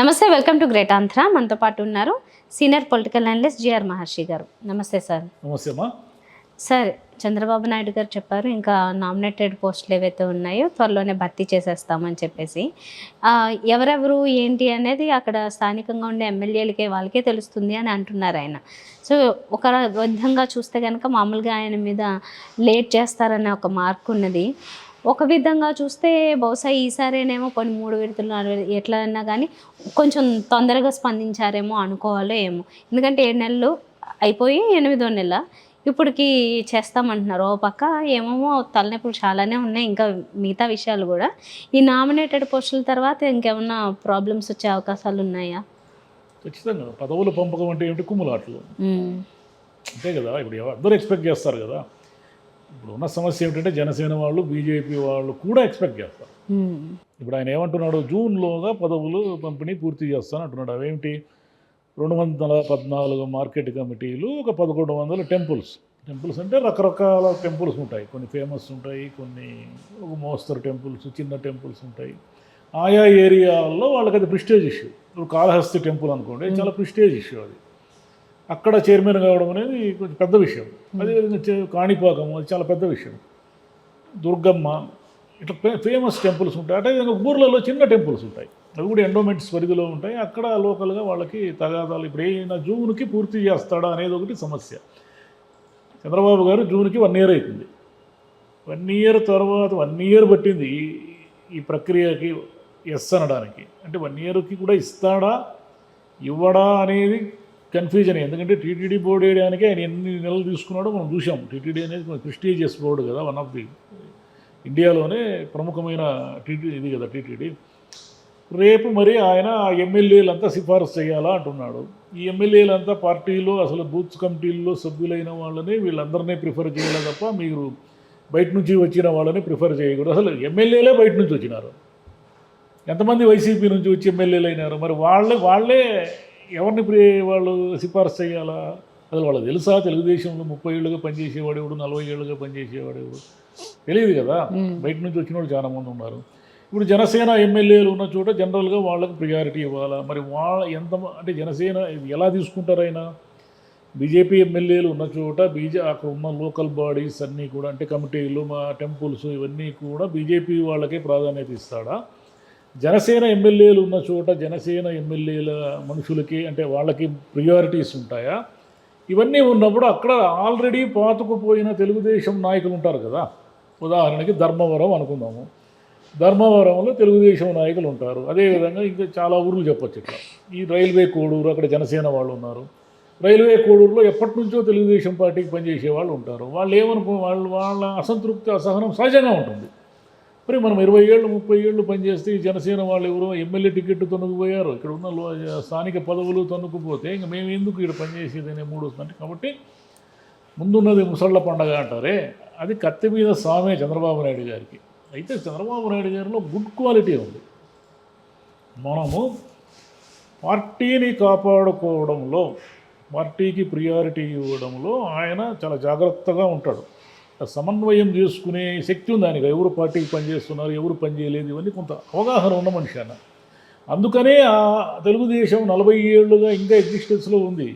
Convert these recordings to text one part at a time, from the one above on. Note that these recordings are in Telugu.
నమస్తే, వెల్కమ్ టు గ్రేట్ ఆంధ్ర. మనతో పాటు ఉన్నారు సీనియర్ పొలిటికల్ అనలిస్ట్ జిఆర్ మహర్షి గారు. నమస్తే సార్. నమస్తే అమ్మా. సార్, చంద్రబాబు నాయుడు గారు చెప్పారు ఇంకా నామినేటెడ్ పోస్టులు ఏవైతే ఉన్నాయో త్వరలోనే భర్తీ చేసేస్తామని చెప్పేసి. ఎవరెవరు ఏంటి అనేది అక్కడ స్థానికంగా ఉండే ఎమ్మెల్యేలకే వాళ్ళకే తెలుస్తుంది అని అంటున్నారు ఆయన. సో ఒక విధంగా చూస్తే కనుక మామూలుగా ఆయన మీద లేట్ చేస్తారనే ఒక మార్క్ ఉన్నది. ఒక విధంగా చూస్తే బహుశా ఈసారేనేమో కొన్ని 3 విడతలు 4 విడతలు ఎట్లా అన్నా కానీ కొంచెం తొందరగా స్పందించారేమో అనుకోవాలో ఏమో. ఎందుకంటే 7 నెలలు అయిపోయి 8వ నెల ఇప్పటికి చేస్తామంటున్నారు. ఓ పక్క ఏమేమో తలనొప్పులు చాలానే ఉన్నాయి, ఇంకా మిగతా విషయాలు కూడా. ఈ నామినేటెడ్ పోస్టుల తర్వాత ఇంకేమన్నా ప్రాబ్లమ్స్ వచ్చే అవకాశాలు ఉన్నాయా? ఖచ్చితంగా పదవుల పంపకం అంటే ఏమిటి? కుమ్ములాట్లు అంతే కదా. ఇప్పుడు అందరూ ఎక్స్పెక్ట్ చేస్తారు కదా. ఇప్పుడు ఉన్న సమస్య ఏమిటంటే జనసేన వాళ్ళు, బీజేపీ వాళ్ళు కూడా ఎక్స్పెక్ట్ చేస్తారు. ఇప్పుడు ఆయన ఏమంటున్నాడు, జూన్లోగా పదవులు పంపిణీ పూర్తి చేస్తాను అంటున్నాడు. అవేమిటి? 214 మార్కెట్ కమిటీలు, ఒక 1100 టెంపుల్స్. టెంపుల్స్ అంటే రకరకాల టెంపుల్స్ ఉంటాయి. కొన్ని ఫేమస్ ఉంటాయి, కొన్ని ఒక మోస్తరు టెంపుల్స్, చిన్న టెంపుల్స్ ఉంటాయి. ఆయా ఏరియాల్లో వాళ్ళకి అది ప్రిస్టేజ్ ఇష్యూ. ఇప్పుడు కాళహస్తి టెంపుల్ అనుకోండి, చాలా ప్రిస్టేజ్ ఇష్యూ అది. అక్కడ చైర్మన్ కావడం అనేది కొంచెం పెద్ద విషయం. అదేవిధంగా కాణిపాకం, అది చాలా పెద్ద విషయం. దుర్గమ్మ, ఇట్లా ఫేమస్ టెంపుల్స్ ఉంటాయి. అదేవిధంగా ఊర్లలో చిన్న టెంపుల్స్ ఉంటాయి, అవి కూడా ఎండోమెంట్స్ పరిధిలో ఉంటాయి. అక్కడ లోకల్గా వాళ్ళకి తగాదాలు. ఇప్పుడు ఏమైనా జూన్కి పూర్తి చేస్తాడా అనేది ఒకటి సమస్య. చంద్రబాబు గారు జూన్కి 1 ఇయర్ అవుతుంది. 1 ఇయర్ తర్వాత 1 ఇయర్ పట్టింది ఈ ప్రక్రియకి ఎస్ అనడానికి. అంటే 1 ఇయర్కి కూడా ఇస్తాడా ఇవ్వడా అనేది కన్ఫ్యూజన్. ఎందుకంటే టీటీడీ బోర్డు వేయడానికి ఆయన ఎన్ని నెలలు తీసుకున్నాడో మనం చూసాం. టీటీడీ అనేది ప్రెస్టీజియస్ బోర్డు కదా, వన్ ఆఫ్ ది ఇండియాలోనే ప్రముఖమైన ఇది కదా టీటీడీ. రేపు మరి ఆయన ఆ ఎమ్మెల్యేలంతా సిఫారసు చేయాలా అంటున్నాడు. ఈ ఎమ్మెల్యేలంతా పార్టీలో అసలు బూత్ కమిటీల్లో సభ్యులైన వాళ్ళని వీళ్ళందరినీ ప్రిఫర్ చేయాలి తప్ప మీరు బయట నుంచి వచ్చిన వాళ్ళని ప్రిఫర్ చేయకూడదు. అసలు ఎమ్మెల్యేలే బయట నుంచి వచ్చినారు. ఎంతమంది వైసీపీ నుంచి వచ్చి ఎమ్మెల్యేలు అయినారు? మరి వాళ్ళే ఎవరిని వాళ్ళు సిఫారసు చేయాలా? అసలు వాళ్ళకి తెలుసా? తెలుగుదేశంలో 30 ఏళ్ళుగా పనిచేసేవాడు ఎవడు, 40 ఏళ్ళుగా పనిచేసేవాడు ఎవడు తెలియదు కదా. బయట నుంచి వచ్చిన వాళ్ళు చాలామంది ఉన్నారు. ఇప్పుడు జనసేన ఎమ్మెల్యేలు ఉన్న చోట జనరల్గా వాళ్ళకి ప్రియారిటీ ఇవ్వాలా? మరి వాళ్ళ అంటే జనసేన ఎలా తీసుకుంటారైనా? బీజేపీ ఎమ్మెల్యేలు ఉన్న చోట అక్కడ ఉన్న లోకల్ బాడీస్ అన్నీ కూడా, అంటే కమిటీలు, మా టెంపుల్స్, ఇవన్నీ కూడా బీజేపీ వాళ్ళకే ప్రాధాన్యత ఇస్తాడా? జనసేన ఎమ్మెల్యేలు ఉన్న చోట జనసేన ఎమ్మెల్యేల మనుషులకి, అంటే వాళ్ళకి ప్రియారిటీస్ ఉంటాయా? ఇవన్నీ ఉన్నప్పుడు అక్కడ ఆల్రెడీ పాతుకుపోయిన తెలుగుదేశం నాయకులు ఉంటారు కదా. ఉదాహరణకి ధర్మవరం అనుకుందాము. ధర్మవరంలో తెలుగుదేశం నాయకులు ఉంటారు. అదేవిధంగా ఇంకా చాలా ఊర్లు చెప్పొచ్చు. ఇట్లా ఈ రైల్వే కోడూరు, అక్కడ జనసేన వాళ్ళు ఉన్నారు. రైల్వే కోడూరులో ఎప్పటి నుంచో తెలుగుదేశం పార్టీకి పనిచేసే వాళ్ళు ఉంటారు. వాళ్ళు వాళ్ళ అసంతృప్తి, అసహనం సహజంగా ఉంటుంది. మరి మనం 20 ఏళ్ళు 30 ఏళ్ళు పనిచేస్తే ఈ జనసేన వాళ్ళు ఎవరో ఎమ్మెల్యే టికెట్ తొనుకుపోయారు. ఇక్కడ ఉన్న స్థానిక పదవులు తొనుకుపోతే ఇంక మేము ఎందుకు ఇక్కడ పనిచేసేది అనే మూడు వస్తుంది. కాబట్టి ముందున్నది ముసళ్ళ పండగ అంటారే, అది కత్తి మీద సామే చంద్రబాబు నాయుడు గారికి. అయితే చంద్రబాబు నాయుడు గారిలో గుడ్ క్వాలిటీ ఉంది. మనము పార్టీని కాపాడుకోవడంలో, పార్టీకి ప్రియారిటీ ఇవ్వడంలో ఆయన చాలా జాగ్రత్తగా ఉంటాడు. సమన్వయం చేసుకునే శక్తి ఉంది ఆయనకు. ఎవరు పార్టీకి పనిచేస్తున్నారు, ఎవరు పనిచేయలేదు, ఇవన్నీ కొంత అవగాహన ఉన్న మనిషి అన్న. అందుకనే ఆ తెలుగుదేశం 40 ఏళ్ళుగా ఇంకా ఎగ్జిస్టెన్స్లో ఉంది.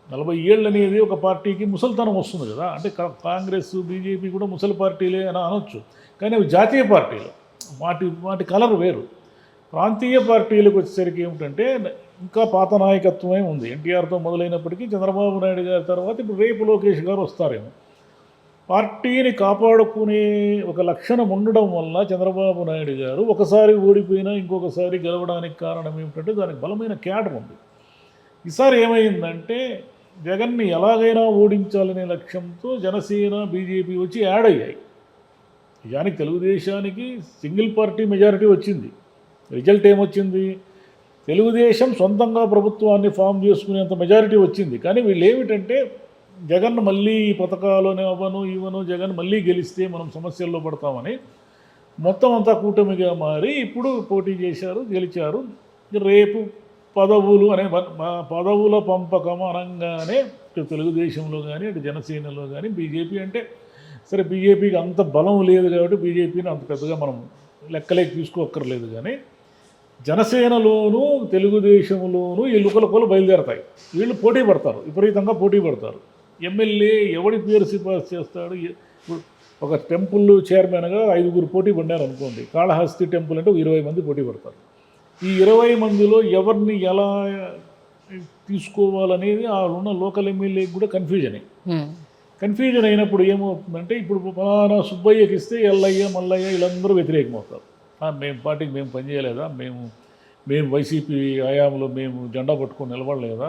40 ఏళ్ళు అనేది ఒక పార్టీకి ముసలితనం వస్తుంది కదా. అంటే కాంగ్రెస్, బీజేపీ కూడా ముసలి పార్టీలే అని అనొచ్చు, కానీ అవి జాతీయ పార్టీలు. వాటి కలర్ వేరు. ప్రాంతీయ పార్టీలకు వచ్చేసరికి ఏమిటంటే ఇంకా పాత నాయకత్వమే ఉంది. ఎన్టీఆర్తో మొదలైనప్పటికీ చంద్రబాబు నాయుడు గారి తర్వాత ఇప్పుడు రేపు లోకేష్ గారు వస్తారేమో. పార్టీని కాపాడుకునే ఒక లక్షణం ఉండడం వల్ల చంద్రబాబు నాయుడు గారు ఒకసారి ఓడిపోయినా ఇంకొకసారి గెలవడానికి కారణం ఏమిటంటే దానికి బలమైన క్యాడర్ ఉంది. ఈసారి ఏమైందంటే జగన్ని ఎలాగైనా ఓడించాలనే లక్ష్యంతో జనసేన, బీజేపీ వచ్చి యాడ్ అయ్యాయి. నిజానికి తెలుగుదేశానికి సింగిల్ పార్టీ మెజారిటీ వచ్చింది. రిజల్ట్ ఏమొచ్చింది? తెలుగుదేశం సొంతంగా ప్రభుత్వాన్ని ఫామ్ చేసుకునేంత మెజారిటీ వచ్చింది. కానీ వీళ్ళు ఏమిటంటే జగన్ మళ్ళీ ఈ పథకాలను ఇవ్వను జగన్ మళ్ళీ గెలిస్తే మనం సమస్యల్లో పడతామని మొత్తం అంతా కూటమిగా మారి ఇప్పుడు పోటీ చేశారు, గెలిచారు. రేపు పదవులు పదవుల పంపకం అనగానే ఇటు తెలుగుదేశంలో కానీ ఇటు జనసేనలో కానీ బీజేపీ అంటే సరే, బీజేపీకి అంత బలం లేదు కాబట్టి బీజేపీని అంత పెద్దగా మనం లెక్కలేకి తీసుకోక్కర్లేదు. కానీ జనసేనలోను తెలుగుదేశంలోను ఈ లుకలుకలు బయలుదేరతాయి. వీళ్ళు పోటీ పడతారు, విపరీతంగా పోటీ పడతారు. ఎమ్మెల్యే ఎవడి పేరు సిఫార్సు చేస్తాడు? ఇప్పుడు ఒక టెంపుల్ చైర్మన్గా 5గురు పోటీ పడ్డారు అనుకోండి. కాళహస్తి టెంపుల్ అంటే 20 మంది పోటీ పడతారు. ఈ 20 మందిలో ఎవరిని ఎలా తీసుకోవాలనేది ఆ ఉన్న లోకల్ ఎమ్మెల్యేకి కూడా కన్ఫ్యూజన్ అయినప్పుడు ఏమవుతుందంటే, ఇప్పుడు ఫలానా సుబ్బయ్యకి ఇస్తే ఎల్లయ్య మల్లయ్య వీళ్ళందరూ వ్యతిరేకమవుతారు. మేము పార్టీకి మేము పనిచేయలేదా, మేము వైసీపీ హయాంలో మేము జెండా పట్టుకొని నిలబడలేదా,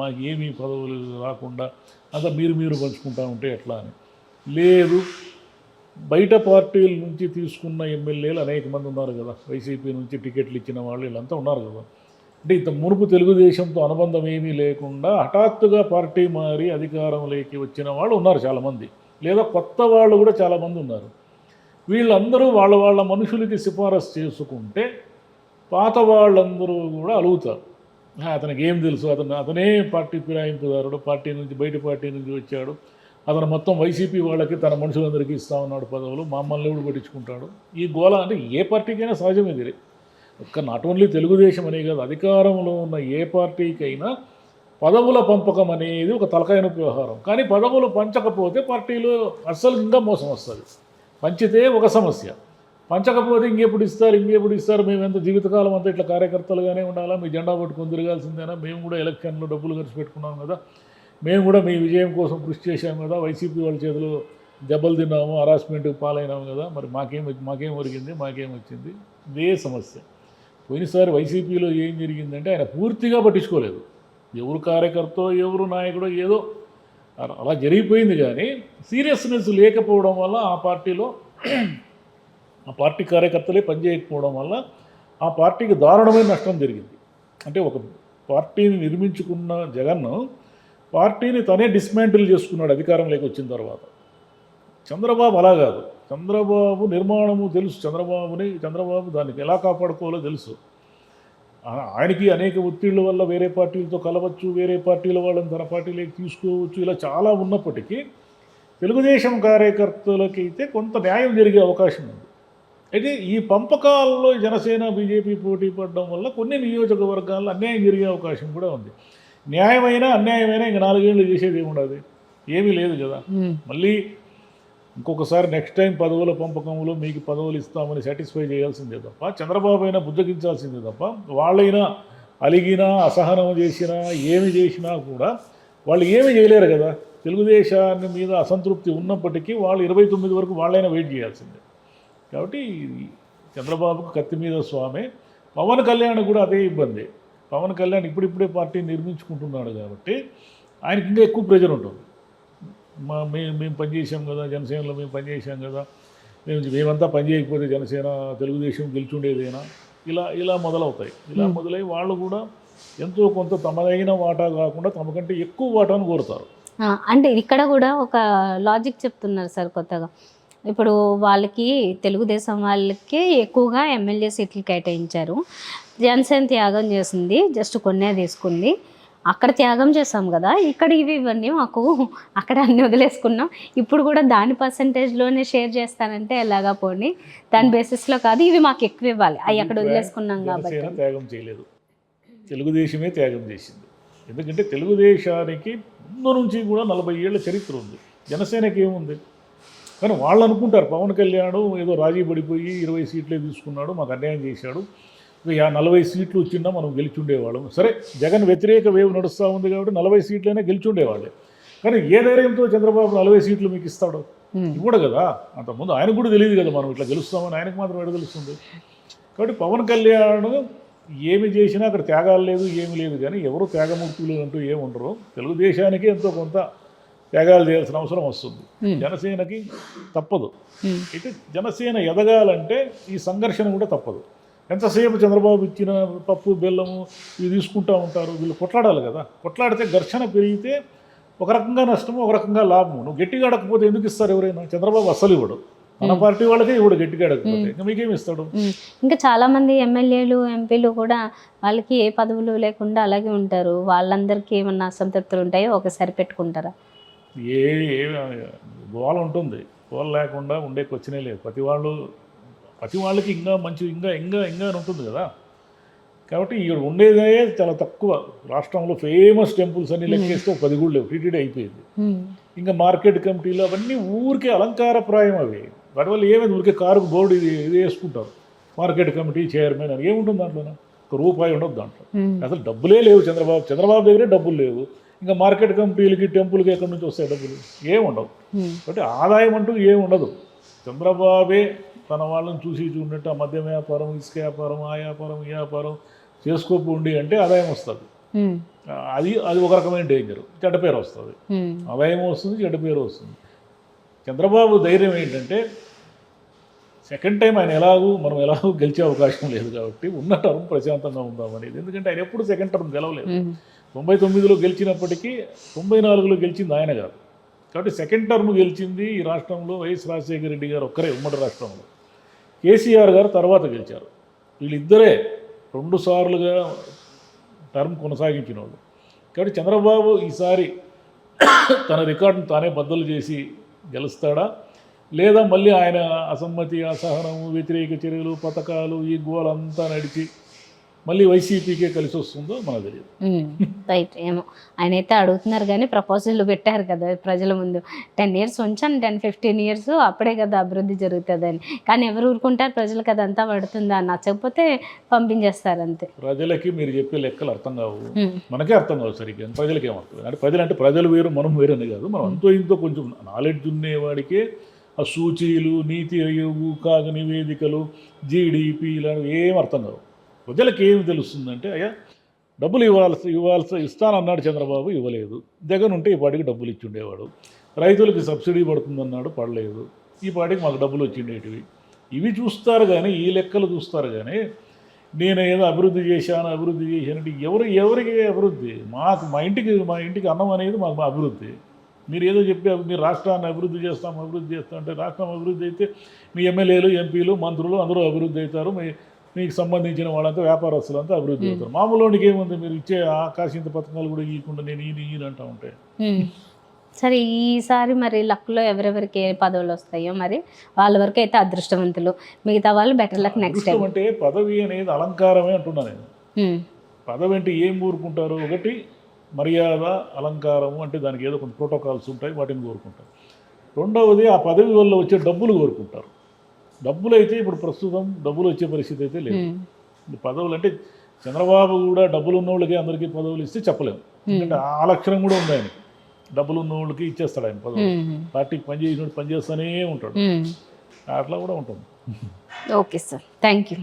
మాకు ఏమీ పదవులు రాకుండా అంతా మీరు పంచుకుంటా ఉంటే ఎట్లా అని. లేదు, బయట పార్టీల నుంచి తీసుకున్న ఎమ్మెల్యేలు అనేక మంది ఉన్నారు కదా, వైసీపీ నుంచి టికెట్లు ఇచ్చిన వాళ్ళు వీళ్ళంతా ఉన్నారు కదా. అంటే ఇంత మునుపు తెలుగుదేశంతో అనుబంధం ఏమీ లేకుండా హఠాత్తుగా పార్టీ మారి అధికారంలోకి వచ్చిన వాళ్ళు ఉన్నారు చాలామంది, లేదా కొత్త వాళ్ళు కూడా చాలామంది ఉన్నారు. వీళ్ళందరూ వాళ్ళ మనుషులకి సిఫారసు చేసుకుంటే పాత వాళ్ళందరూ కూడా అలుగుతారు. అతనికి ఏం తెలుసు, అతనే పార్టీ ఫిరాయింపుదారుడు, బయట పార్టీ నుంచి వచ్చాడు, అతను మొత్తం వైసీపీ వాళ్ళకి తన మనుషులందరికీ ఇస్తా ఉన్నాడు పదవులు, మమ్మల్ని ఎవడు పట్టించుకుంటాడు. ఈ గోల అంటే ఏ పార్టీకైనా సహజమే. ఇది నాట్ ఓన్లీ తెలుగుదేశం అనే కాదు, అధికారంలో ఉన్న ఏ పార్టీకైనా పదవుల పంపకం అనేది ఒక తలకాయ నొప్పి వ్యవహారం. కానీ పదవులు పంచకపోతే పార్టీలో అస్సలు ఇంకా మోసం వస్తుంది. పంచితే ఒక సమస్య, పంచకపోతే ఇంకెప్పుడు ఇస్తారు, మేము ఎంత జీవితకాలం అంతా ఇట్లా కార్యకర్తలుగానే ఉండాలా, మీ జెండా పట్టుకొని తిరగాల్సిందేనా, మేము కూడా ఎలక్షన్లో డబ్బులు ఖర్చు పెట్టుకున్నాం కదా, మేము కూడా మీ విజయం కోసం కృషి చేశాం కదా, వైసీపీ వాళ్ళ చేతిలో దెబ్బలు తిన్నాము, హరాస్మెంట్కి పాలైనాము కదా, మరి మాకేం ఒరిగింది, మాకేం వచ్చింది, ఇదే సమస్య. పోయినసారి వైసీపీలో ఏం జరిగిందంటే ఆయన పూర్తిగా పట్టించుకోలేదు. ఎవరు కార్యకర్తో ఎవరు నాయకుడో ఏదో అలా జరిగిపోయింది. కానీ సీరియస్నెస్ లేకపోవడం వల్ల ఆ పార్టీ కార్యకర్తలే పనిచేయకపోవడం వల్ల ఆ పార్టీకి దారుణమైన నష్టం జరిగింది. అంటే ఒక పార్టీని నిర్మించుకున్న జగన్ పార్టీని తనే డిస్మాంటిల్ చేసుకున్నాడు అధికారంలోకి వచ్చిన తర్వాత. చంద్రబాబు అలా కాదు. చంద్రబాబు నిర్మాణము తెలుసు, చంద్రబాబు దాన్ని ఎలా కాపాడుకోవాలో తెలుసు. ఆయనకి అనేక ఒత్తిళ్ల వల్ల వేరే పార్టీలతో కలవచ్చు, వేరే పార్టీల వాళ్ళని తన పార్టీలోకి తీసుకోవచ్చు, ఇలా చాలా ఉన్నప్పటికీ తెలుగుదేశం కార్యకర్తలకి అయితే కొంత న్యాయం జరిగే అవకాశం ఉంది. అయితే ఈ పంపకాల్లో జనసేన బీజేపీ పోటీ పడడం వల్ల కొన్ని నియోజకవర్గాల్లో అన్యాయం జరిగే అవకాశం కూడా ఉంది. న్యాయమైనా అన్యాయమైనా ఇంకా 4 ఏళ్ళు చేసేది ఏముండదు, ఏమీ లేదు కదా. మళ్ళీ ఇంకొకసారి నెక్స్ట్ టైం పదవుల పంపకంలో మీకు పదవులు ఇస్తామని సాటిస్ఫై చేయాల్సిందే తప్ప, చంద్రబాబు అయినా బుద్ధగించాల్సిందే తప్ప, వాళ్ళైనా అలిగినా అసహనం చేసినా ఏమి చేసినా కూడా వాళ్ళు ఏమీ చేయలేరు కదా. తెలుగుదేశాన్ని మీద అసంతృప్తి ఉన్నప్పటికీ వాళ్ళు 29 వరకు వాళ్ళైనా వెయిట్ చేయాల్సిందే. కాబట్టి చంద్రబాబుకు కత్తి మీద స్వామి. పవన్ కళ్యాణ్ కూడా అదే ఇబ్బంది. పవన్ కళ్యాణ్ ఇప్పుడిప్పుడే పార్టీ నిర్మించుకుంటున్నాడు కాబట్టి ఆయనకి ఇంకా ఎక్కువ ప్రెజర్ ఉంటుంది. మేము పనిచేసాం కదా, జనసేనలో మేము పనిచేసాం కదా, మేమంతా పనిచేయకపోతే జనసేన తెలుగుదేశం గెలుచుండేదేనా, ఇలా మొదలవుతాయి. ఇలా మొదలై వాళ్ళు కూడా ఎంతో కొంత తమదైన వాటా కాకుండా తమకంటే ఎక్కువ వాటాను కోరుతారు. అంటే ఇక్కడ కూడా ఒక లాజిక్ చెప్తున్నారు సార్ కొత్తగా. ఇప్పుడు వాళ్ళకి తెలుగుదేశం వాళ్ళకి ఎక్కువగా ఎమ్మెల్యే సీట్లు కేటాయించారు. జనసేన త్యాగం చేసింది, జస్ట్ కొన్నే తీసుకుంది. అక్కడ త్యాగం చేసాం కదా, ఇక్కడ ఇవన్నీ మాకు అక్కడ అన్నీ వదిలేసుకున్నాం, ఇప్పుడు కూడా దాని పర్సంటేజ్లోనే షేర్ చేస్తానంటే ఎలాగా పోనీ, దాని బేసిస్లో కాదు, ఇవి మాకు ఎక్కువ ఇవ్వాలి, అవి అక్కడ వదిలేసుకున్నాం కాబట్టి. త్యాగం చేయలేదు, తెలుగుదేశమే త్యాగం చేసింది. ఎందుకంటే తెలుగుదేశానికి ముందు నుంచి కూడా 40 ఏళ్ల చరిత్ర ఉంది, జనసేనకి ఏముంది. కానీ వాళ్ళు అనుకుంటారు పవన్ కళ్యాణ్ ఏదో రాజీ పడిపోయి 20 సీట్లే తీసుకున్నాడు, మాకు అన్యాయం చేశాడు, ఇక 40 సీట్లు వచ్చినా మనం గెలిచుండేవాళ్ళం. సరే, జగన్ వ్యతిరేక వేవ్ నడుస్తూ ఉంది కాబట్టి 40 సీట్లైనా గెలిచుండేవాళ్ళే. కానీ ఏ ధైర్యంతో చంద్రబాబు 40 సీట్లు మీకు ఇస్తాడు? ఇవ్వడు కదా. అంతకుముందు ఆయనకు కూడా తెలియదు కదా మనం ఇట్లా గెలుస్తామని, ఆయనకు మాత్రం ఎడ తెలుస్తుంది. కాబట్టి పవన్ కళ్యాణ్ ఏమి చేసినా అక్కడ త్యాగాలు లేదు, ఏమి లేదు. కానీ ఎవరు త్యాగముక్తులు అంటూ ఏముండరు. తెలుగుదేశానికి ఎంతో కొంత త్యాగాలు చేయాల్సిన అవసరం వస్తుంది, జనసేనకి తప్పదు. అయితే జనసేన ఎదగాలంటే ఈ సంఘర్షణ కూడా తప్పదు. ఎంతసేపు చంద్రబాబు ఇచ్చిన పప్పు బెల్లము ఇవి తీసుకుంటూ ఉంటారు, వీళ్ళు కొట్లాడాలి కదా. కొట్లాడితే ఘర్షణ పెరిగితే ఒక రకంగా నష్టము, ఒక రకంగా లాభము. నువ్వు గట్టిగా అడగకపోతే ఎందుకు ఇస్తారు ఎవరైనా? చంద్రబాబు అస్సలు ఇవ్వడు, మన పార్టీ వాళ్ళకే ఇవ్వడు గట్టిగా అడగకపోతే, ఇంకా మీకేమి ఇస్తాడు? ఇంకా చాలామంది ఎమ్మెల్యేలు ఎంపీలు కూడా వాళ్ళకి ఏ పదవులు లేకుండా అలాగే ఉంటారు. వాళ్ళందరికీ ఏమన్నా అసంతృప్తులు ఉంటాయో ఒకసారి పెట్టుకుంటారా? గోల ఉంటుంది, గోల లేకుండా ఉండే క్వశ్చనే లేదు. ప్రతి వాళ్ళు ప్రతి వాళ్ళకి ఇంకా మంచి ఇంకా ఇంకా ఇంకా అని ఉంటుంది కదా. కాబట్టి ఇక్కడ ఉండేదే చాలా తక్కువ. రాష్ట్రంలో ఫేమస్ టెంపుల్స్ అన్ని లెక్కేస్తే 10 కూడా లేవు, టీటీడీ అయిపోయింది. ఇంకా మార్కెట్ కమిటీలు అవన్నీ ఊరికే అలంకారప్రాయం అవి. వాటి వల్ల ఏమైంది, ఊరికే కారుకు బోర్డు ఇది వేసుకుంటారు, మార్కెట్ కమిటీ చైర్మన్ అని. ఏముంటుంది దాంట్లో? ఒక రూపాయి ఉండదు దాంట్లో. అసలు డబ్బులే లేవు చంద్రబాబు దగ్గరే డబ్బులు లేవు. ఇంకా మార్కెట్ కమిటీలకి టెంపుల్కి ఎక్కడి నుంచి వస్తాయి డబ్బులు? ఏముండవు. కాబట్టి ఆదాయం అంటూ ఏముండదు. చంద్రబాబే తన వాళ్ళని చూసి చూడట్టు ఆ మద్యం వ్యాపారం, ఇసుక వ్యాపారం, ఆ వ్యాపారం, ఈ వ్యాపారం చేసుకోకుండి అంటే ఆదాయం వస్తుంది. అది ఒక రకమైన డేంజర్. చెడ్డ పేరు వస్తుంది. ఆదాయం వస్తుంది, చెడ్డ పేరు వస్తుంది. చంద్రబాబు ధైర్యం ఏంటంటే సెకండ్ టైం ఆయన మనం ఎలాగూ గెలిచే అవకాశం లేదు కాబట్టి ఉన్న టర్మ్ ప్రశాంతంగా ఉందామనేది. ఎందుకంటే ఆయన ఎప్పుడు సెకండ్ టర్మ్ గెలవలేదు. 99లో గెలిచినప్పటికీ 94లో గెలిచింది ఆయన కాదు. కాబట్టి సెకండ్ టర్మ్ గెలిచింది ఈ రాష్ట్రంలో వైఎస్ రాజశేఖర రెడ్డి గారు ఒక్కరే, ఉమ్మడి రాష్ట్రంలో. కేసీఆర్ గారు తర్వాత గెలిచారు. వీళ్ళిద్దరే 2 సార్లుగా టర్మ్ కొనసాగించిన వాళ్ళు. కాబట్టి చంద్రబాబు ఈసారి తన రికార్డును తానే బద్దలు చేసి గెలుస్తాడా, లేదా మళ్ళీ ఆయన అసమ్మతి, అసహనము, వ్యతిరేక చర్యలు, పథకాలు, ఈ గోలంతా నడిచి మళ్ళీ వైసీపీకే కలిసి వస్తుందో మనకు తెలియదు. రైట్. ఏమో ఆయన అయితే అడుగుతున్నారు కానీ ప్రపోజల్ పెట్టారు కదా ప్రజల ముందు, 10 years ఉంచాను, 10-15 years అప్పుడే కదా అభివృద్ధి జరుగుతుందని. కానీ ఎవరు ఊరుకుంటారు? ప్రజలకు అదంతా పడుతుందా? నచ్చకపోతే పంపించేస్తారు అంతే. ప్రజలకి మీరు చెప్పే లెక్కలు అర్థం కావు, మనకే అర్థం కావు సరిగ్గా. ప్రజలకి ఏమర్థం? అంటే ప్రజలు వేరు, మనం వేరని కాదు. మనం అంతో ఇంతో కొంచెం నాలెడ్జ్ ఉండేవాడికే ఆ సూచీలు, నీతి ఆయోగ్, కాగ్ నివేదికలు, జీడిపి ఇలాంటివి ఏం అర్థం కావు. ప్రజలకు ఏమి తెలుస్తుందంటే, అయ్యా డబ్బులు ఇస్తానన్నాడు చంద్రబాబు, ఇవ్వలేదు. జగన్ ఉంటే ఈ పాటికి డబ్బులు ఇచ్చి ఉండేవాడు. రైతులకి సబ్సిడీ పడుతుందన్నాడు, పడలేదు. ఈ పాటికి మాకు డబ్బులు వచ్చిండేటివి. ఇవి చూస్తారు కానీ, ఈ లెక్కలు చూస్తారు కానీ, నేను ఏదో అభివృద్ధి చేశానంటే ఎవరికి అభివృద్ధి? మా ఇంటికి అన్నం అనేది మాకు అభివృద్ధి. మీరు ఏదో చెప్పి మీరు రాష్ట్రాన్ని అభివృద్ధి చేస్తాం అంటే రాష్ట్రం అభివృద్ధి అయితే మీ ఎమ్మెల్యేలు, ఎంపీలు, మంత్రులు అందరూ అభివృద్ధి అవుతారు. మీకు సంబంధించిన వాళ్ళంతా వ్యాపారస్తులంతా అభివృద్ధి అవుతారు. మామూలుకి ఏముంది, మీరు ఇచ్చే ఆకాశింత పథకాలు కూడా ఇవ్వకుండా నేను ఈయన అంటూ ఉంటే. సరే, ఈసారి మరి లక్లో ఎవరెవరికి ఏ పదవులు వస్తాయో మరి వాళ్ళ వరకు అయితే అదృష్టవంతులు, మిగతా వాళ్ళు బెటర్ లక్ నెక్స్ట్ టైం. అంటే పదవి అనేది అలంకారమే అంటున్నా నేను. పదవి అంటే ఏం కోరుకుంటారు? ఒకటి మర్యాద, అలంకారము, అంటే దానికి ఏదో కొన్ని ప్రోటోకాల్స్ ఉంటాయి, వాటిని కోరుకుంటారు. రెండవది ఆ పదవి వల్ల వచ్చే డబ్బులు కోరుకుంటారు. డబ్బులు అయితే ఇప్పుడు ప్రస్తుతం డబ్బులు వచ్చే పరిస్థితి అయితే లేదు. పదవులు అంటే చంద్రబాబు కూడా డబ్బులు ఉన్న వాళ్ళకి అందరికీ పదవులు ఇస్తే చెప్పలేము. ఎందుకంటే ఆ లక్షణం కూడా ఉంది ఆయనకి. డబ్బులు ఉన్న వాళ్ళకి ఇచ్చేస్తాడు ఆయన పదవులు. పార్టీకి పనిచేస్తూనే ఉంటాడు. అట్లా కూడా ఉంటుంది. Okay sir, thank you.